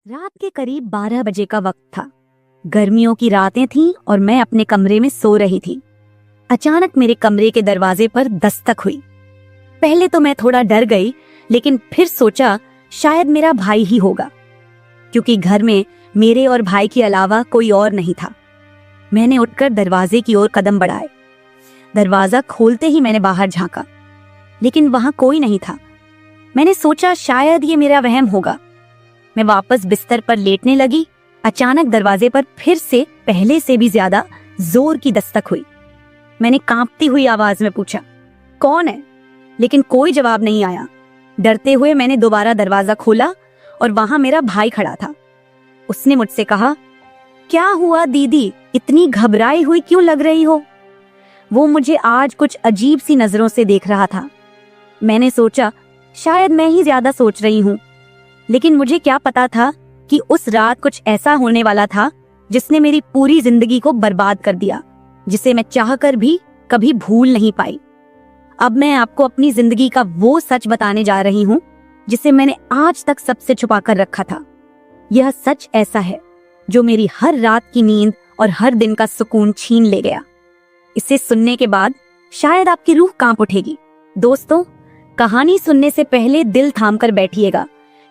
रात के करीब 12 बजे का वक्त था। गर्मियों की रातें थीं और मैं अपने कमरे में सो रही थी। अचानक मेरे कमरे के दरवाजे पर दस्तक हुई। पहले तो मैं थोड़ा डर गई, लेकिन फिर सोचा शायद मेरा भाई ही होगा, क्योंकि घर में मेरे और भाई के अलावा कोई और नहीं था। मैंने उठकर दरवाजे की ओर कदम बढ़ाए। दरवाजा खोलते ही मैंने बाहर झांका, लेकिन वहां कोई नहीं था। मैंने सोचा शायद ये मेरा वहम होगा। मैं वापस बिस्तर पर लेटने लगी। अचानक दरवाजे पर फिर से पहले से भी ज्यादा जोर की दस्तक हुई। मैंने कांपती हुई आवाज में पूछा, कौन है? लेकिन कोई जवाब नहीं आया। डरते हुए मैंने दोबारा दरवाजा खोला और वहां मेरा भाई खड़ा था। उसने मुझसे कहा, क्या हुआ दीदी, इतनी घबराई हुई क्यों लग रही हो? वो मुझे आज कुछ अजीब सी नजरों से देख रहा था। मैंने सोचा शायद मैं ही ज्यादा सोच रही हूँ, लेकिन मुझे क्या पता था कि उस रात कुछ ऐसा होने वाला था जिसने मेरी पूरी जिंदगी को बर्बाद कर दिया, जिसे मैं चाहकर भी कभी भूल नहीं पाई। अब मैं आपको अपनी जिंदगी का वो सच बताने जा रही हूँ जिसे मैंने आज तक सबसे छुपा कर रखा था। यह सच ऐसा है जो मेरी हर रात की नींद और हर दिन का सुकून छीन ले गया। इसे सुनने के बाद शायद आपकी रूह कांप उठेगी। दोस्तों, कहानी सुनने से पहले दिल थाम कर बैठिएगा,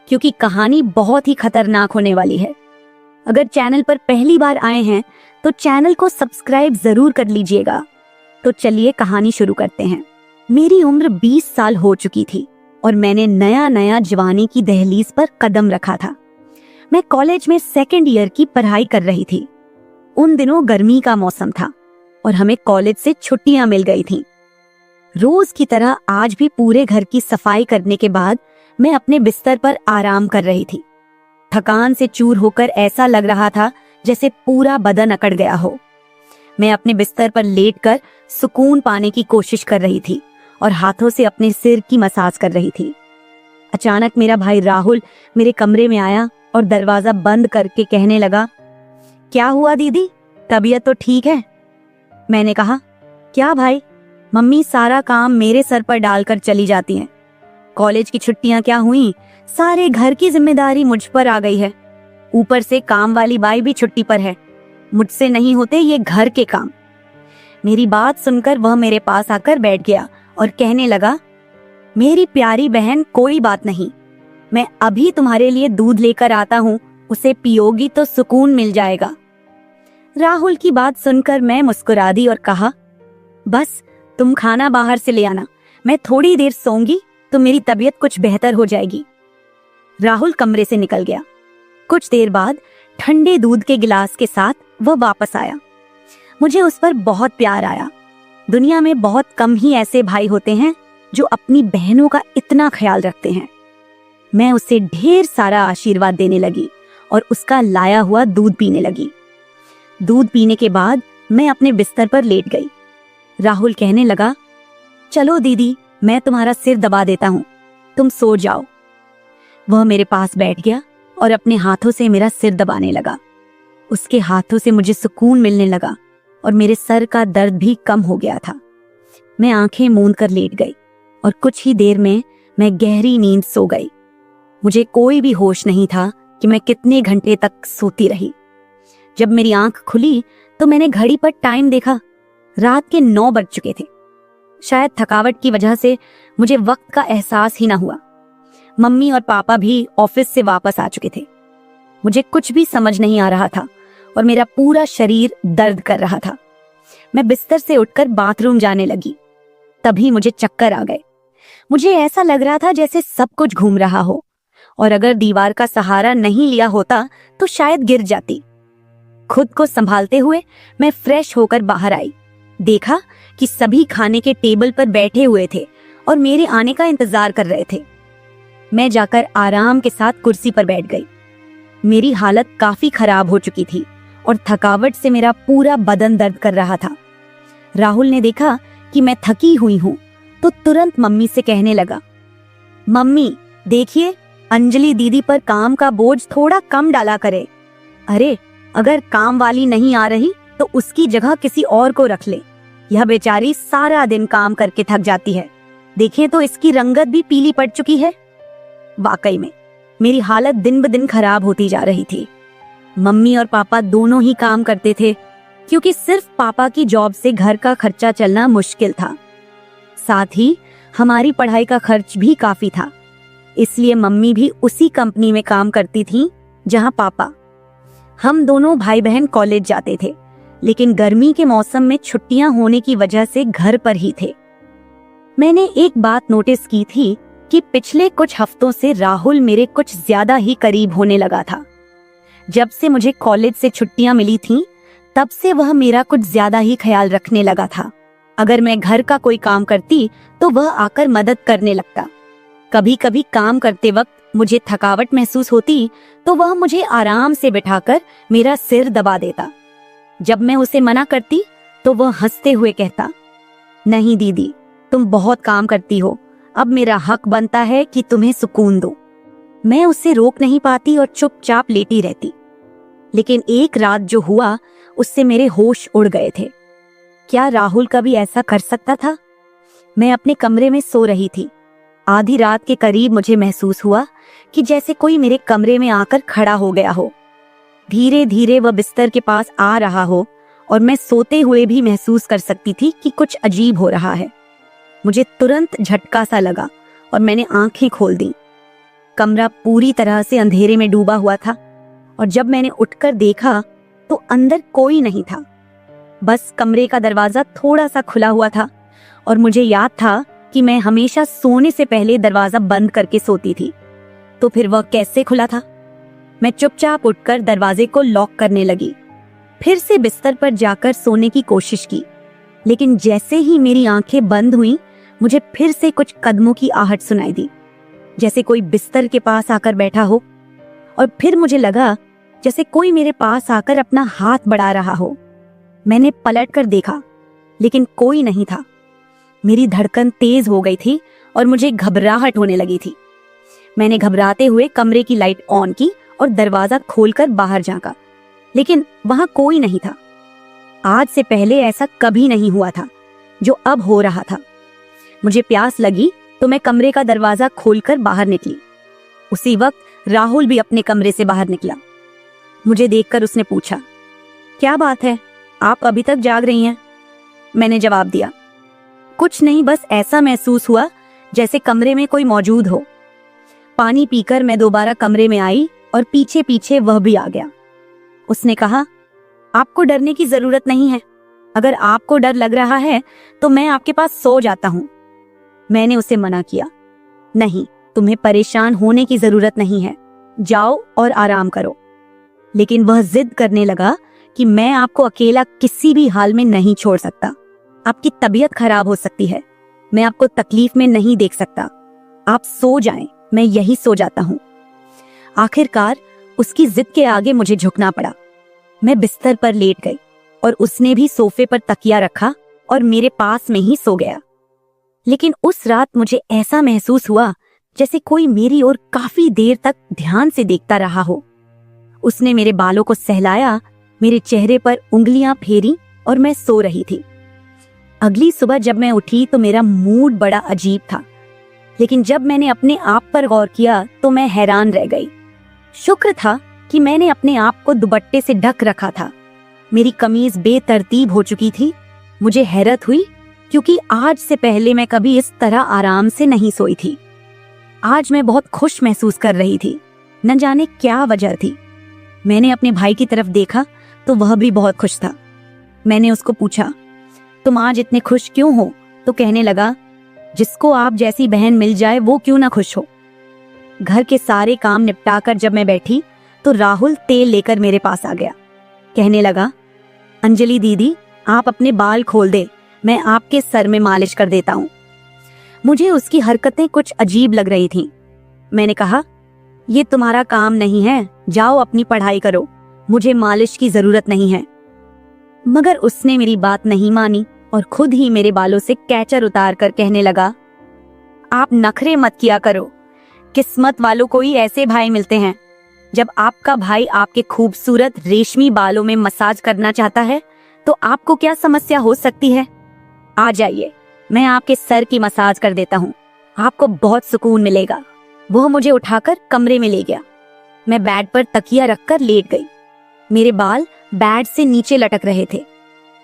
क्योंकि कहानी बहुत ही खतरनाक होने वाली है। अगर चैनल पर पहली बार आए हैं तो चैनल को सब्सक्राइब जरूर कर लीजिएगा। तो चलिए कहानी शुरू करते हैं। मेरी उम्र 20 साल हो चुकी थी और मैंने नया नया जवानी की दहलीज पर कदम रखा था। मैं कॉलेज में सेकेंड ईयर की पढ़ाई कर रही थी। उन दिनों गर्मी का मौसम था और हमें कॉलेज से छुट्टियां मिल गई थीं। रोज की तरह आज भी पूरे घर की सफाई करने के बाद मैं अपने बिस्तर पर आराम कर रही थी। थकान से चूर होकर ऐसा लग रहा था जैसे पूरा बदन अकड़ गया हो। मैं अपने बिस्तर पर लेटकर सुकून पाने की कोशिश कर रही थी और हाथों से अपने सिर की मसाज कर रही थी। अचानक मेरा भाई राहुल मेरे कमरे में आया और दरवाजा बंद करके कहने लगा, क्या हुआ दीदी, तबीयत तो ठीक है? मैंने कहा, क्या भाई, मम्मी सारा काम मेरे सर पर डालकर चली जाती हैं। कॉलेज की छुट्टियां क्या हुई, सारे घर की जिम्मेदारी मुझ पर आ गई है। ऊपर से काम वाली बाई भी छुट्टी पर है। मुझसे नहीं होते ये घर के काम। मेरी बात सुनकर वह मेरे पास आकर बैठ गया और कहने लगा, मेरी प्यारी बहन, कोई बात नहीं, मैं अभी तुम्हारे लिए दूध लेकर आता हूँ, उसे पियोगी तो सुकून मिल जाएगा। राहुल की बात सुनकर मैं मुस्कुरा दी और कहा, बस तुम खाना बाहर से ले आना, मैं थोड़ी देर सोऊंगी तो मेरी तबीयत कुछ बेहतर हो जाएगी। राहुल कमरे से निकल गया। कुछ देर बाद ठंडे दूध के गिलास के साथ वह वापस आया। मुझे उस पर बहुत प्यार आया। दुनिया में बहुत कम ही ऐसे भाई होते हैं जो अपनी बहनों का इतना ख्याल रखते हैं। मैं उसे ढेर सारा आशीर्वाद देने लगी और उसका लाया हुआ दूध पीने लगी। दूध पीने के बाद मैं अपने बिस्तर पर लेट गई। राहुल कहने लगा, चलो दीदी, मैं तुम्हारा सिर दबा देता हूँ, तुम सो जाओ। वह मेरे पास बैठ गया और अपने हाथों से मेरा सिर दबाने लगा। उसके हाथों से मुझे सुकून मिलने लगा और मेरे सर का दर्द भी कम हो गया था। मैं आंखें मूंद कर लेट गई और कुछ ही देर में मैं गहरी नींद सो गई। मुझे कोई भी होश नहीं था कि मैं कितने घंटे तक सोती रही। जब मेरी आंख खुली तो मैंने घड़ी पर टाइम देखा। रात के 9 बज चुके थे। शायद थकावट की वजह से मुझे वक्त का एहसास ही ना हुआ। मम्मी और पापा भी ऑफिस से वापस आ चुके थे। मुझे कुछ भी समझ नहीं आ रहा था और मेरा पूरा शरीर दर्द कर रहा था। मैं बिस्तर से उठकर बाथरूम जाने लगी। तभी मुझे चक्कर आ गए। मुझे ऐसा लग रहा था जैसे सब कुछ घूम रहा हो और अगर दीवार का सहारा नहीं लिया होता तो शायद गिर जाती। खुद को संभालते हुए मैं फ्रेश होकर बाहर आई। देखा कि सभी खाने के टेबल पर बैठे हुए थे और मेरे आने का इंतजार कर रहे थे। मैं जाकर आराम के साथ कुर्सी पर बैठ गई। मेरी हालत काफी खराब हो चुकी थी और थकावट से मेरा पूरा बदन दर्द कर रहा था। राहुल ने देखा कि मैं थकी हुई हूँ तो तुरंत मम्मी से कहने लगा, मम्मी देखिए, अंजलि दीदी पर काम का बोझ थोड़ा कम डाला करे। अरे, अगर काम वाली नहीं आ रही तो उसकी जगह किसी और को रख ले। यह बेचारी सारा दिन काम करके थक जाती है। देखें तो इसकी रंगत भी पीली पड़ चुकी है। वाकई में मेरी हालत दिन ब दिन खराब होती जा रही थी। मम्मी और पापा दोनों ही काम करते थे, क्योंकि सिर्फ पापा की जॉब से घर का खर्चा चलना मुश्किल था। साथ ही हमारी पढ़ाई का खर्च भी काफी था, इसलिए मम्मी भी उसी कंपनी में काम करती थी जहां पापा। हम दोनों भाई बहन कॉलेज जाते थे, लेकिन गर्मी के मौसम में छुट्टियां होने की वजह से घर पर ही थे। मैंने एक बात नोटिस की थी कि पिछले कुछ हफ्तों से राहुल मेरे कुछ ज्यादा ही करीब होने लगा था। जब से मुझे कॉलेज से छुट्टियां मिली थीं, तब से वह मेरा कुछ ज्यादा ही ख्याल रखने लगा था। अगर मैं घर का कोई काम करती तो वह आकर मदद करने लगता। कभी कभी काम करते वक्त मुझे थकावट महसूस होती तो वह मुझे आराम से बिठाकर मेरा सिर दबा देता। जब मैं उसे मना करती तो वह हंसते हुए कहता, नहीं दीदी, तुम बहुत काम करती हो, अब मेरा हक बनता है कि तुम्हें सुकून दो। मैं उसे रोक नहीं पाती और चुपचाप लेटी रहती। लेकिन एक रात जो हुआ, उससे मेरे होश उड़ गए थे। क्या राहुल कभी ऐसा कर सकता था? मैं अपने कमरे में सो रही थी। आधी रात के करीब मुझे महसूस हुआ कि जैसे कोई मेरे कमरे में आकर खड़ा हो गया हो। धीरे धीरे वह बिस्तर के पास आ रहा हो और मैं सोते हुए भी महसूस कर सकती थी कि कुछ अजीब हो रहा है। मुझे तुरंत झटका सा लगा और मैंने आंखें खोल दी। कमरा पूरी तरह से अंधेरे में डूबा हुआ था और जब मैंने उठकर देखा तो अंदर कोई नहीं था। बस कमरे का दरवाजा थोड़ा सा खुला हुआ था और मुझे याद था कि मैं हमेशा सोने से पहले दरवाजा बंद करके सोती थी। तो फिर वह कैसे खुला था? मैं चुपचाप उठकर दरवाजे को लॉक करने लगी। फिर से बिस्तर पर जाकर सोने की कोशिश की, लेकिन जैसे ही मेरी आंखें बंद हुईं, मुझे फिर से कुछ कदमों की आहट सुनाई दी, जैसे कोई बिस्तर के पास आकर बैठा हो। और फिर मुझे लगा जैसे कोई मेरे पास आकर अपना हाथ बढ़ा रहा हो। मैंने पलटकर देखा, लेकिन कोई नहीं था। मेरी धड़कन तेज हो गई थी और मुझे घबराहट होने लगी थी। मैंने घबराते हुए कमरे की लाइट ऑन की और दरवाजा खोलकर बाहर झांका, लेकिन वहां कोई नहीं था। आज से पहले ऐसा कभी नहीं हुआ था जो अब हो रहा था। मुझे प्यास लगी तो मैं कमरे का दरवाजा खोलकर बाहर निकली। उसी वक्त राहुल भी अपने कमरे से बाहर निकला। मुझे देखकर उसने पूछा, क्या बात है, आप अभी तक जाग रही हैं? मैंने जवाब दिया, कुछ नहीं, बस ऐसा महसूस हुआ जैसे कमरे में कोई मौजूद हो। पानी पीकर मैं दोबारा कमरे में आई और पीछे पीछे वह भी आ गया। उसने कहा, आपको डरने की जरूरत नहीं है। अगर आपको डर लग रहा है तो मैं आपके पास सो जाता हूं। मैंने उसे मना किया, नहीं, तुम्हें परेशान होने की जरूरत नहीं है, जाओ और आराम करो। लेकिन वह जिद करने लगा कि मैं आपको अकेला किसी भी हाल में नहीं छोड़ सकता। आपकी तबीयत खराब हो सकती है, मैं आपको तकलीफ में नहीं देख सकता। आप सो जाएं, मैं यही सो जाता हूं। आखिरकार उसकी जिद के आगे मुझे झुकना पड़ा। मैं बिस्तर पर लेट गई और उसने भी सोफे पर तकिया रखा और मेरे पास में ही सो गया। लेकिन उस रात मुझे ऐसा महसूस हुआ जैसे कोई मेरी ओर काफी देर तक ध्यान से देखता रहा हो। उसने मेरे बालों को सहलाया, मेरे चेहरे पर उंगलियां फेरी और मैं सो रही थी। अगली सुबह जब मैं उठी तो मेरा मूड बड़ा अजीब था, लेकिन जब मैंने अपने आप पर गौर किया तो मैं हैरान रह गई। शुक्र था कि मैंने अपने आप को दुपट्टे से ढक रखा था। मेरी कमीज बेतरतीब हो चुकी थी। मुझे हैरत हुई क्योंकि आज से पहले मैं कभी इस तरह आराम से नहीं सोई थी। आज मैं बहुत खुश महसूस कर रही थी, न जाने क्या वजह थी। मैंने अपने भाई की तरफ देखा तो वह भी बहुत खुश था। मैंने उसको पूछा, तुम आज इतने खुश क्यों हो? तो कहने लगा, जिसको आप जैसी बहन मिल जाए वो क्यों ना खुश हो। घर के सारे काम निपटाकर जब मैं बैठी तो राहुल तेल लेकर मेरे पास आ गया। कहने लगा, अंजलि दीदी, आप अपने बाल खोल दे, मैं आपके सर में मालिश कर देता हूँ। मुझे उसकी हरकतें कुछ अजीब लग रही थीं। मैंने कहा, ये तुम्हारा काम नहीं है, जाओ अपनी पढ़ाई करो, मुझे मालिश की जरूरत नहीं है। मगर उसने मेरी बात नहीं मानी और खुद ही मेरे बालों से कैचर उतार कर कहने लगा, आप नखरे मत किया करो, किस्मत वालों को ही ऐसे भाई मिलते हैं। जब आपका भाई आपके खूबसूरत रेशमी बालों में मसाज करना चाहता है तो आपको क्या समस्या हो सकती है? आ जाइए, मैं आपके सर की मसाज कर देता हूँ, आपको बहुत सुकून मिलेगा। वह मुझे उठाकर कमरे में ले गया। मैं बेड पर तकिया रखकर लेट गई। मेरे बाल बेड से नीचे लटक रहे थे।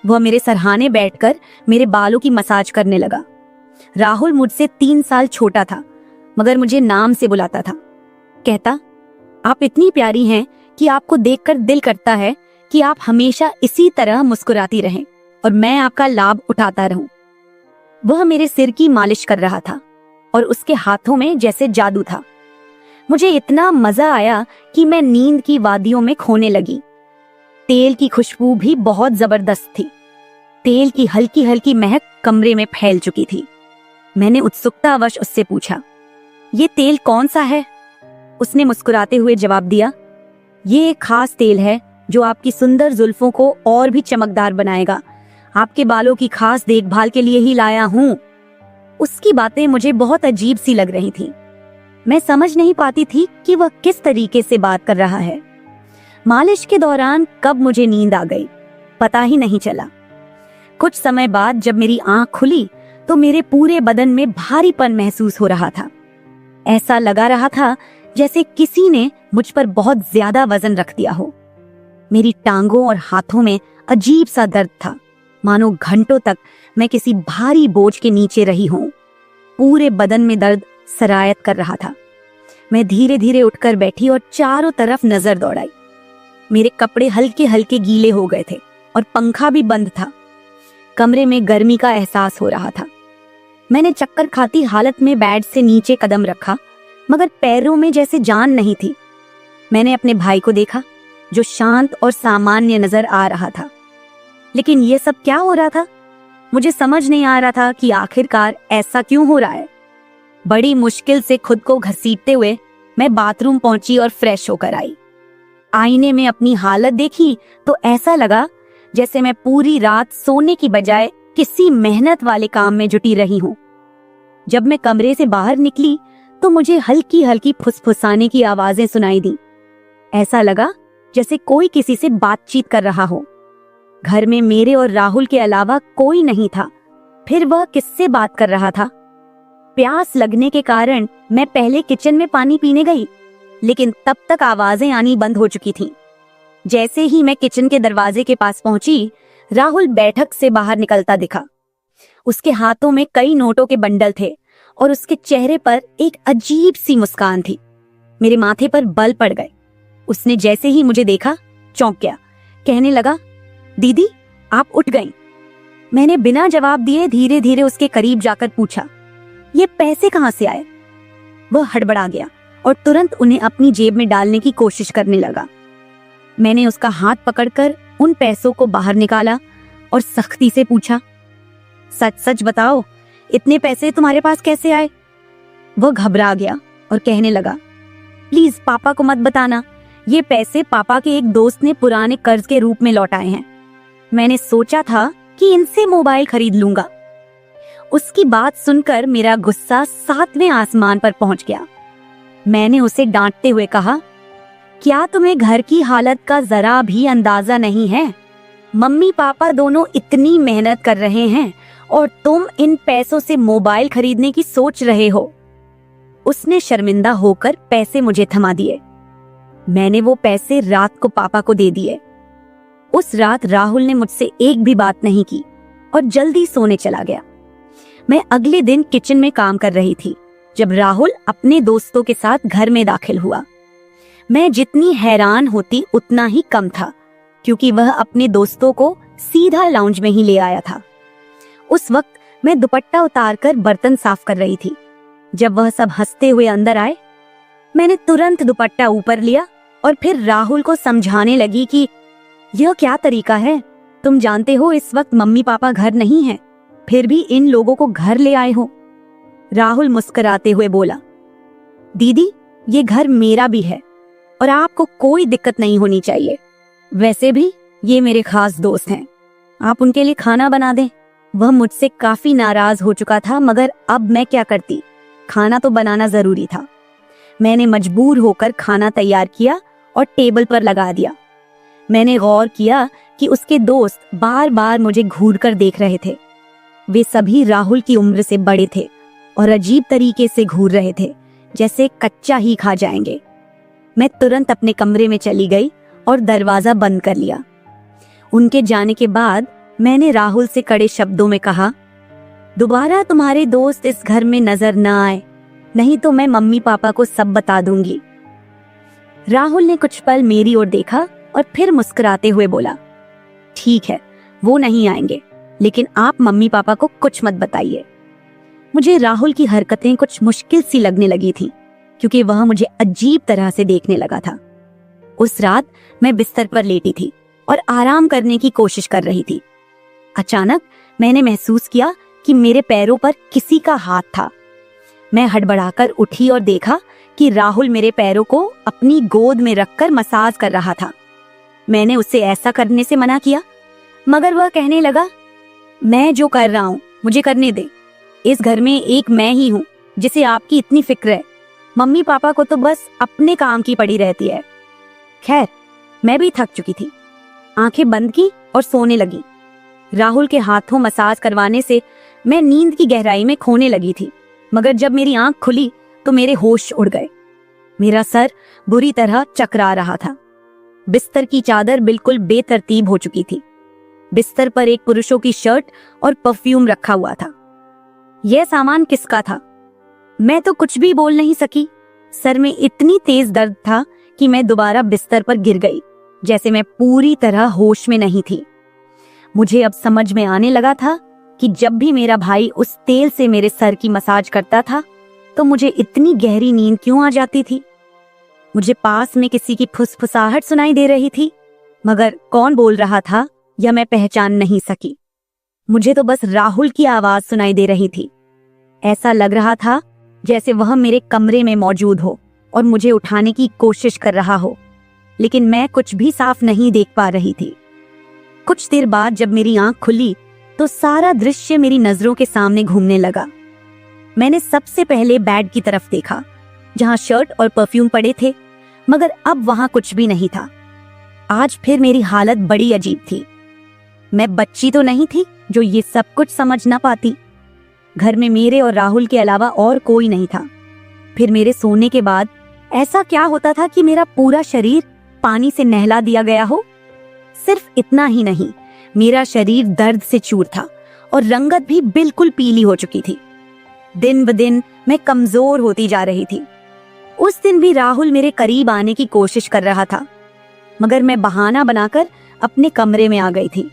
वह मेरे सरहाने बैठकर मेरे बालों की मसाज करने लगा। राहुल मुझसे 3 साल छोटा था, मगर मुझे नाम से बुलाता था। कहता, आप इतनी प्यारी हैं कि आपको देखकर दिल करता है कि आप हमेशा इसी तरह मुस्कुराती रहें और मैं आपका लाभ उठाता रहूं। वह मेरे सिर की मालिश कर रहा था और उसके हाथों में जैसे जादू था। मुझे इतना मजा आया कि मैं नींद की वादियों में खोने लगी। तेल की खुशबू भी बहुत जबरदस्त थी। तेल की हल्की हल्की महक कमरे में फैल चुकी थी। मैंने उत्सुकतावश उससे पूछा, ये तेल कौन सा है? उसने मुस्कुराते हुए जवाब दिया, ये एक खास तेल है जो आपकी सुंदर जुल्फों को और भी चमकदार बनाएगा। आपके बालों की खास देखभाल के लिए ही लाया हूं। उसकी बातें मुझे बहुत अजीब सी लग रही थीं। मैं समझ नहीं पाती थी कि वह किस तरीके से बात कर रहा है। मालिश के दौरान कब मुझे नींद आ गई, पता ही नहीं चला। कुछ समय बाद जब मेरी आंख खुली तो मेरे पूरे बदन में भारीपन महसूस हो रहा था। ऐसा लगा रहा था जैसे किसी ने मुझ पर बहुत ज्यादा वजन रख दिया हो। मेरी टांगों और हाथों में अजीब सा दर्द था, मानो घंटों तक मैं किसी भारी बोझ के नीचे रही हूं। पूरे बदन में दर्द सरायत कर रहा था। मैं धीरे धीरे उठकर बैठी और चारों तरफ नजर दौड़ाई। मेरे कपड़े हल्के हल्के गीले हो गए थे और पंखा भी बंद था। कमरे में गर्मी का एहसास हो रहा था। मैंने चक्कर खाती हालत में बेड से नीचे कदम रखा, मगर पैरों में जैसे जान नहीं थी। मैंने अपने भाई को देखा जो शांत और सामान्य नजर आ रहा था। लेकिन यह सब क्या हो रहा था? मुझे समझ नहीं आ रहा था कि आखिरकार ऐसा क्यों हो रहा है। बड़ी मुश्किल से खुद को घसीटते हुए मैं बाथरूम पहुंची और फ्रेश होकर आई। आईने में अपनी हालत देखी तो ऐसा लगा जैसे मैं पूरी रात सोने की बजाय किसी मेहनत वाले काम में जुटी रही हूं। जब मैं कमरे से बाहर निकली तो मुझे हल्की हल्की फुसफुसाने की आवाजें सुनाई दी। ऐसा लगा जैसे कोई किसी से बातचीत कर रहा हो। घर में मेरे और राहुल के अलावा कोई नहीं था। फिर वह किससे बात कर रहा था? प्यास लगने के कारण मैं पहले किचन में पानी पीने गई, लेकिन तब तक आवाजें आनी बंद हो चुकी थीं। जैसे ही मैं किचन के दरवाजे के पास पहुंची, राहुल बैठक से बाहर निकलता दिखा। उसके हाथों में कई नोटों के बंडल थे और उसके चेहरे पर एक अजीब सी मुस्कान थी। मेरे माथे पर बल पड़ गए। उसने जैसे ही मुझे देखा चौंक गया। कहने लगा, दीदी आप उठ गईं। मैंने बिना जवाब दिए धीरे धीरे उसके करीब जाकर पूछा, ये पैसे कहां से आए? वह हड़बड़ा गया और तुरंत उन्हें अपनी जेब में डालने की कोशिश करने लगा। मैंने उसका हाथ पकड़कर उन पैसों को बाहर निकाला और सख्ती से पूछा, सच सच बताओ, इतने पैसे तुम्हारे पास कैसे आए? वह घबरा गया और कहने लगा, प्लीज पापा को मत बताना। ये पैसे पापा के एक दोस्त ने पुराने कर्ज के रूप में लौटाए हैं। मैंने सोचा था कि इनसे मोबाइल खरीद लूंगा। उसकी बात सुनकर मेरा गुस्सा 7वें आसमान पर पहुंच गया। मैंने उसे डांटते हुए कहा, क्या तुम्हें घर की हालत का जरा भी अंदाजा नहीं है? मम्मी पापा दोनों इतनी मेहनत कर रहे हैं और तुम इन पैसों से मोबाइल खरीदने की सोच रहे हो। उसने शर्मिंदा होकर पैसे मुझे थमा दिए। मैंने वो पैसे रात को पापा को दे दिए। उस रात राहुल ने मुझसे एक भी बात नहीं की और जल्दी सोने चला गया। मैं अगले दिन किचन में काम कर रही थी जब राहुल अपने दोस्तों के साथ घर में दाखिल हुआ। मैं जितनी हैरान होती उतना ही कम था, क्योंकि वह अपने दोस्तों को सीधा लाउंज में ही ले आया था। उस वक्त मैं दुपट्टा उतारकर बर्तन साफ कर रही थी। जब वह सब हंसते हुए अंदर आए, मैंने तुरंत दुपट्टा ऊपर लिया और फिर राहुल को समझाने लगी कि यह क्या तरीका है? तुम जानते हो इस वक्त मम्मी पापा घर नहीं हैं, फिर भी इन लोगों को घर ले आए हो। राहुल मुस्कुराते हुए बोला, दीदी ये घर मेरा भी है और आपको कोई दिक्कत नहीं होनी चाहिए। वैसे भी ये मेरे खास दोस्त हैं, आप उनके लिए खाना बना दें। वह मुझसे काफी नाराज हो चुका था, मगर अब मैं क्या करती? खाना तो बनाना जरूरी था। मैंने मजबूर होकर खाना तैयार किया और टेबल पर लगा दिया। मैंने गौर किया कि उसके दोस्त बार बार मुझे घूर कर देख रहे थे। वे सभी राहुल की उम्र से बड़े थे और अजीब तरीके से घूर रहे थे, जैसे कच्चा ही खा जाएंगे। मैं तुरंत अपने कमरे में चली गई और दरवाजा बंद कर लिया। उनके जाने के बाद मैंने राहुल से कड़े शब्दों में कहा, दोबारा तुम्हारे दोस्त इस घर में नजर न आए, नहीं तो मैं मम्मी पापा को सब बता दूंगी। राहुल ने कुछ पल मेरी ओर देखा और फिर मुस्कुराते हुए बोला, ठीक है, वो नहीं आएंगे, लेकिन आप मम्मी पापा को कुछ मत बताइए। मुझे राहुल की हरकतें कुछ मुश्किल सी लगने लगी थी, क्योंकि वह मुझे अजीब तरह से देखने लगा था। उस रात मैं बिस्तर पर लेटी थी और आराम करने की कोशिश कर रही थी। अचानक मैंने महसूस किया कि मेरे पैरों पर किसी का हाथ था। मैं हड़बड़ाकर उठी और देखा कि राहुल मेरे पैरों को अपनी गोद में रखकर मसाज कर रहा था। मैंने उसे ऐसा करने से मना किया, मगर वह कहने लगा, मैं जो कर रहा हूं मुझे करने दे। इस घर में एक मैं ही हूं जिसे आपकी इतनी फिक्र है। मम्मी पापा को तो बस अपने काम की पड़ी रहती है। खैर, मैं भी थक चुकी थी। आंखें बंद की और सोने लगी। राहुल के हाथों मसाज करवाने से मैं नींद की गहराई में खोने लगी थी, मगर जब मेरी आंख खुली तो मेरे होश उड़ गए। मेरा सर बुरी तरह चकरा रहा था। बिस्तर की चादर बिल्कुल बेतरतीब हो चुकी थी। बिस्तर पर एक पुरुषों की शर्ट और परफ्यूम रखा हुआ था। यह सामान किसका था? मैं तो कुछ भी बोल नहीं सकी। सर में इतनी तेज दर्द था कि मैं दोबारा बिस्तर पर गिर गई, जैसे मैं पूरी तरह होश में नहीं थी। मुझे अब समझ में आने लगा था कि जब भी मेरा भाई उस तेल से मेरे सर की मसाज करता था तो मुझे इतनी गहरी नींद क्यों आ जाती थी। मुझे पास में किसी की फुसफुसाहट सुनाई दे रही थी, मगर कौन बोल रहा था यह मैं पहचान नहीं सकी। मुझे तो बस राहुल की आवाज सुनाई दे रही थी। ऐसा लग रहा था जैसे वह मेरे कमरे में मौजूद हो और मुझे उठाने की कोशिश कर रहा हो, लेकिन मैं कुछ भी साफ नहीं देख पा रही थी। कुछ देर बाद जब मेरी आंख खुली तो सारा दृश्य मेरी नजरों के सामने घूमने लगा। मैंने सबसे पहले बेड की तरफ देखा, जहां शर्ट और परफ्यूम पड़े थे, मगर अब वहां कुछ भी नहीं था। आज फिर मेरी हालत बड़ी अजीब थी। मैं बच्ची तो नहीं थी जो ये सब कुछ समझ ना पाती। घर में मेरे और राहुल के अलावा और कोई नहीं था। फिर मेरे सोने के बाद ऐसा क्या होता था कि मेरा पूरा शरीर पानी से नहला दिया गया हो? सिर्फ इतना ही नहीं, मेरा शरीर दर्द से चूर था और रंगत भी बिल्कुल पीली हो चुकी थी। दिन ब दिन मैं कमजोर होती जा रही थी। उस दिन भी राहुल मेरे करीब आने की कोशिश कर रहा था, मगर मैं बहाना बनाकर अपने कमरे में आ गई थी।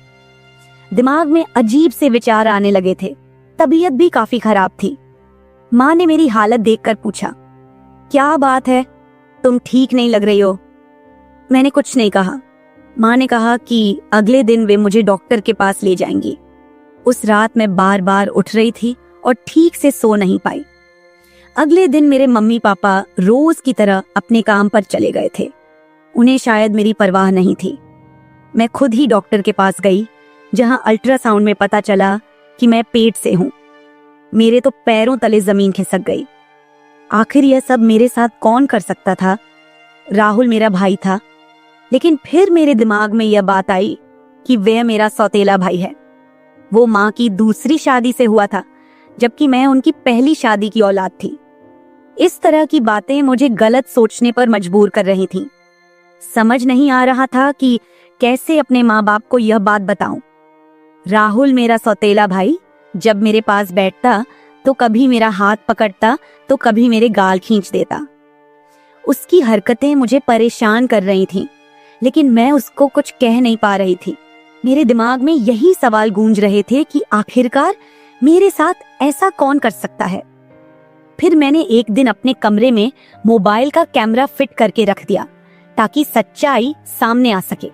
दिमाग में अजीब से विचार आने लगे थे। तबीयत भी काफी खराब थी। माँ ने मेरी हालत देखकर पूछा, क्या बात है, तुम ठीक नहीं लग रही हो? मैंने कुछ नहीं कहा। माँ ने कहा कि अगले दिन वे मुझे डॉक्टर के पास ले जाएंगी। उस रात मैं बार बार उठ रही थी और ठीक से सो नहीं पाई। अगले दिन मेरे मम्मी पापा रोज की तरह अपने काम पर चले गए थे। उन्हें शायद मेरी परवाह नहीं थी। मैं खुद ही डॉक्टर के पास गई, जहां अल्ट्रासाउंड में पता चला कि मैं पेट से हूं। मेरे तो पैरों तले जमीन खिसक गई। आखिर यह सब मेरे साथ कौन कर सकता था? राहुल मेरा भाई था, लेकिन फिर मेरे दिमाग में यह बात आई कि वह मेरा सौतेला भाई है। वो माँ की दूसरी शादी से हुआ था, जबकि मैं उनकी पहली शादी की औलाद थी। इस तरह की बातें मुझे गलत सोचने पर मजबूर कर रही थीं। समझ नहीं आ रहा था कि कैसे अपने माँ बाप को यह बात बताऊं। राहुल मेरा सौतेला भाई जब मेरे पास बैठता तो कभी मेरा हाथ पकड़ता तो कभी मेरे गाल खींच देता। उसकी हरकतें मुझे परेशान कर रही थीं, लेकिन मैं उसको कुछ कह नहीं पा रही थी। मेरे दिमाग में यही सवाल गूंज रहे थे कि आखिरकार मेरे साथ ऐसा कौन कर सकता है। फिर मैंने एक दिन अपने कमरे में मोबाइल का कैमरा फिट करके रख दिया ताकि सच्चाई सामने आ सके।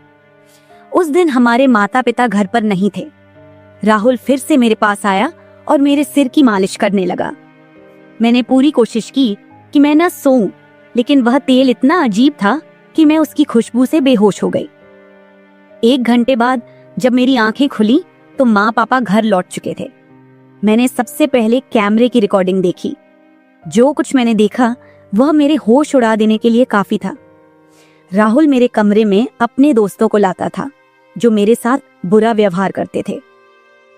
उस दिन हमारे माता पिता घर पर नहीं थे। राहुल फिर से मेरे पास आया और मेरे सिर की मालिश करने लगा। मैंने पूरी कोशिश की कि मैं न सोऊं, लेकिन वह तेल इतना अजीब था कि मैं उसकी खुशबू से बेहोश हो गई। 1 घंटे बाद जब मेरी आंखें खुली तो माँ पापा घर लौट चुके थे। मैंने सबसे पहले कैमरे की रिकॉर्डिंग देखी। जो कुछ मैंने देखा वह मेरे होश उड़ा देने के लिए काफी था। राहुल मेरे कमरे में अपने दोस्तों को लाता था जो मेरे साथ बुरा व्यवहार करते थे।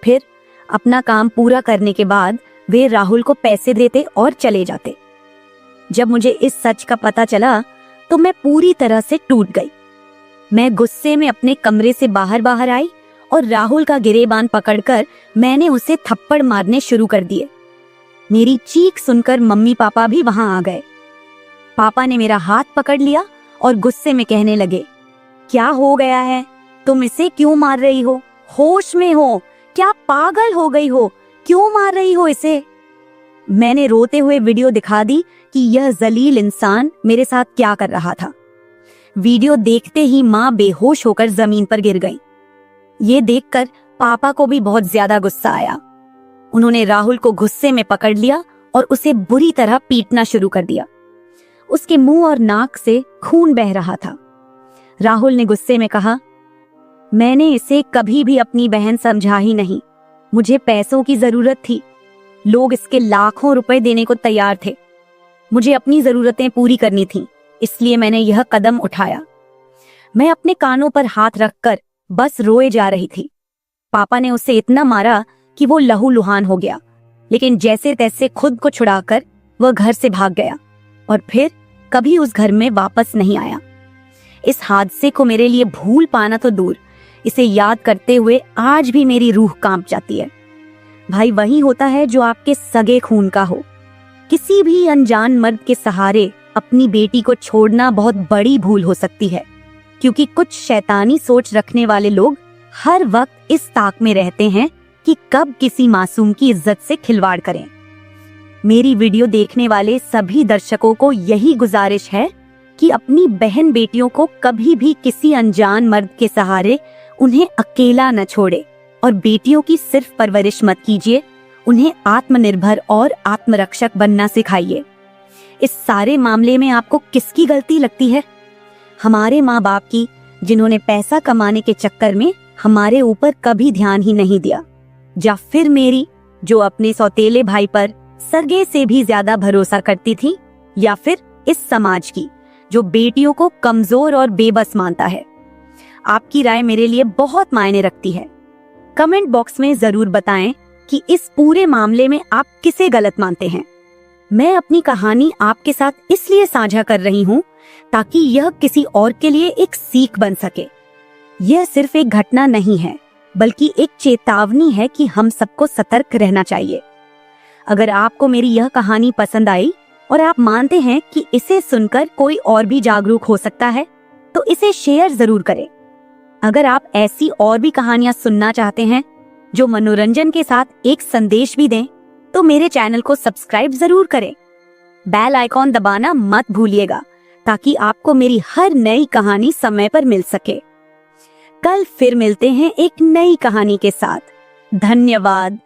फिर अपना काम पूरा करने के बाद वे राहुल को पैसे देते और चले जाते। जब मुझे इस सच का पता चला तो मैं पूरी तरह से टूट गई। मैं गुस्से में अपने कमरे से बाहर आई और राहुल का गिरेबान पकड़कर मैंने उसे थप्पड़ मारने शुरू कर दिए। मेरी चीख सुनकर मम्मी पापा भी वहां आ गए। पापा ने मेरा हाथ पकड़ लिया और गुस्से में कहने लगे, क्या हो गया है? तुम इसे क्यों मार रही हो? होश में हो? क्या पागल हो गई हो? क्यों मार रही हो इसे? मैंने रोते हुए वीडियो दिखा दी कि यह जलील इंसान मेरे साथ क्या कर रहा था। वीडियो देखते ही मां बेहोश होकर जमीन पर गिर गई। ये देखकर पापा को भी बहुत ज्यादा गुस्सा आया। उन्होंने राहुल को गुस्से में पकड़ लिया और उसे बुरी तरह पीटना शुरू कर दिया। उसके मुंह और नाक से खून बह रहा था। राहुल ने गुस्से में कहा, मैंने इसे कभी भी अपनी बहन समझा ही नहीं। मुझे पैसों की जरूरत थी। लोग इसके लाखों रुपए देने को तैयार थे। मुझे अपनी जरूरतें पूरी करनी थी, इसलिए मैंने यह कदम उठाया। मैं अपने कानों पर हाथ रखकर बस रोए जा रही थी। पापा ने उसे इतना मारा कि वो लहूलुहान हो गया, लेकिन जैसे तैसे खुद को छुड़ाकर वह घर से भाग गया और फिर कभी उस घर में वापस नहीं आया। इस हादसे को मेरे लिए भूल पाना तो दूर, इसे याद करते हुए आज भी मेरी रूह कांप जाती है। भाई वही होता है जो आपके सगे खून का हो। किसी भी अनजान मर्द के सहारे अपनी बेटी को छोड़ना बहुत बड़ी भूल हो सकती है, क्योंकि कुछ शैतानी सोच रखने वाले लोग हर वक्त इस ताक में रहते हैं कि कब किसी मासूम की इज्जत से खिलवाड़ करें। मेरी वीडियो देखने वाले सभी दर्शकों को यही गुजारिश है कि अपनी बहन बेटियों को कभी भी किसी अनजान मर्द के सहारे उन्हें अकेला न छोड़े और बेटियों की सिर्फ परवरिश मत कीजिए, उन्हें आत्मनिर्भर और आत्मरक्षक बनना सिखाइए। इस सारे मामले में आपको किसकी गलती लगती है? हमारे माँ बाप की, जिन्होंने पैसा कमाने के चक्कर में हमारे ऊपर कभी ध्यान ही नहीं दिया, या फिर मेरी, जो अपने सौतेले भाई पर सरगे से भी ज्यादा भरोसा करती थी, या फिर इस समाज की, जो बेटियों को कमजोर और बेबस मानता है। आपकी राय मेरे लिए बहुत मायने रखती है। कमेंट बॉक्स में जरूर बताएं कि इस पूरे मामले में आप किसे गलत मानते हैं। मैं अपनी कहानी आपके साथ इसलिए साझा कर रही हूँ ताकि यह किसी और के लिए एक सीख बन सके। यह सिर्फ एक घटना नहीं है, बल्कि एक चेतावनी है कि हम सबको सतर्क रहना चाहिए। अगर आपको मेरी यह कहानी पसंद आई और आप मानते हैं कि इसे सुनकर कोई और भी जागरूक हो सकता है, तो इसे शेयर जरूर करें। अगर आप ऐसी और भी कहानियां सुनना चाहते हैं जो मनोरंजन के साथ एक संदेश भी दें, तो मेरे चैनल को सब्सक्राइब जरूर करें। बेल आइकॉन दबाना मत भूलिएगा ताकि आपको मेरी हर नई कहानी समय पर मिल सके। कल फिर मिलते हैं एक नई कहानी के साथ। धन्यवाद।